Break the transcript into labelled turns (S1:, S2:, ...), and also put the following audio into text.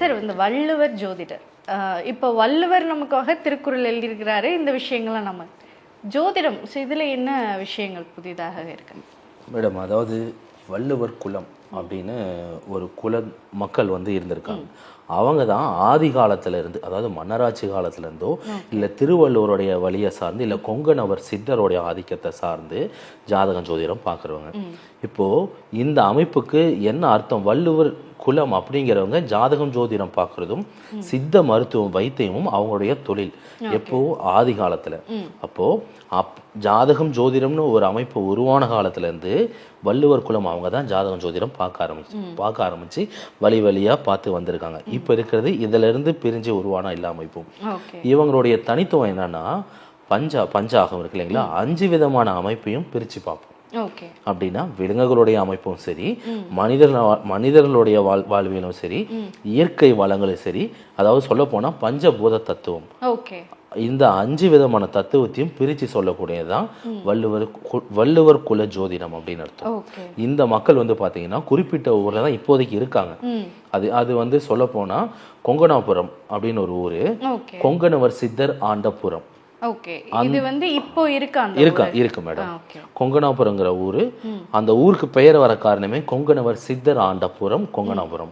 S1: Sir இந்த வள்ளுவர் ஜோதிடர் இப்போ வள்ளுவர் நமக்காக திருக்குறள் எழுதியிருக்கிறாரு. இந்த விஷயங்கள்லாம் நம்ம ஜோதிடம் இதில் என்ன விஷயங்கள் புதிதாக இருக்கு
S2: மேடம்? அதாவது வள்ளுவர் குலம் அப்படின்னு ஒரு குல மக்கள் வந்து இருந்திருக்காங்க. அவங்க தான் ஆதி காலத்துல இருந்து, அதாவது மன்னராட்சி காலத்துல இருந்தோ இல்லை திருவள்ளுவருடைய வழியை சார்ந்து இல்லை கொங்கணவர் சித்தருடைய ஆதிக்கத்தை சார்ந்து ஜாதகம் ஜோதிடம் பார்க்குறவங்க. இப்போ இந்த அமைப்புக்கு என்ன அர்த்தம்? வள்ளுவர் குலம் அப்படிங்கிறவங்க ஜாதகம் ஜோதிடம் பார்க்கறதும் சித்த மருத்துவம் வைத்தியமும் அவங்களுடைய தொழில். எப்போ? ஆதி காலத்துல. அப்போ ஜாதகம் ஜோதிடம்னு ஒரு அமைப்பு உருவான காலத்துல இருந்து வள்ளுவர் குலம் அவங்க தான் ஜாதகம் ஜோதிடம் பார்க்க ஆரம்பிச்சு வழி வழியா பார்த்து வந்திருக்காங்க. இப்ப இருக்கிறது இதுல இருந்து பிரிஞ்சு உருவான எல்லா அமைப்பும். இவங்களுடைய தனித்துவம் என்னன்னா பஞ்சாகம் இருக்கு இல்லைங்களா, 5 விதமான அமைப்பையும் பிரிச்சு பார்ப்போம். அப்படின்னா விலங்குகளுடைய அமைப்பும் சரி, மனிதர்களுடைய வாழ்வியலும் சரி, இயற்கை வளங்களும் சரி, அதாவது சொல்ல போனா பஞ்சபூத தத்துவம். இந்த 5 விதமான தத்துவத்தையும் பிரிச்சு சொல்லக்கூடியதுதான் வள்ளுவர் குல ஜோதிடம் அப்படின்னு அர்த்தம். இந்த மக்கள் வந்து பாத்தீங்கன்னா குறிப்பிட்ட ஊர்ல தான் இப்போதைக்கு இருக்காங்க. அது வந்து சொல்ல போனா கொங்கணாபுரம் அப்படின்னு ஒரு ஊரு, கொங்கணவர் சித்தர் ஆண்டபுரம் இருக்கு மேடம். கொங்கணாபுரங்கிற ஊரு, அந்த ஊருக்கு பெயர் வர காரணமே கொங்கணவர் சித்தர் ஆண்டபுரம் கொங்கணாபுரம்.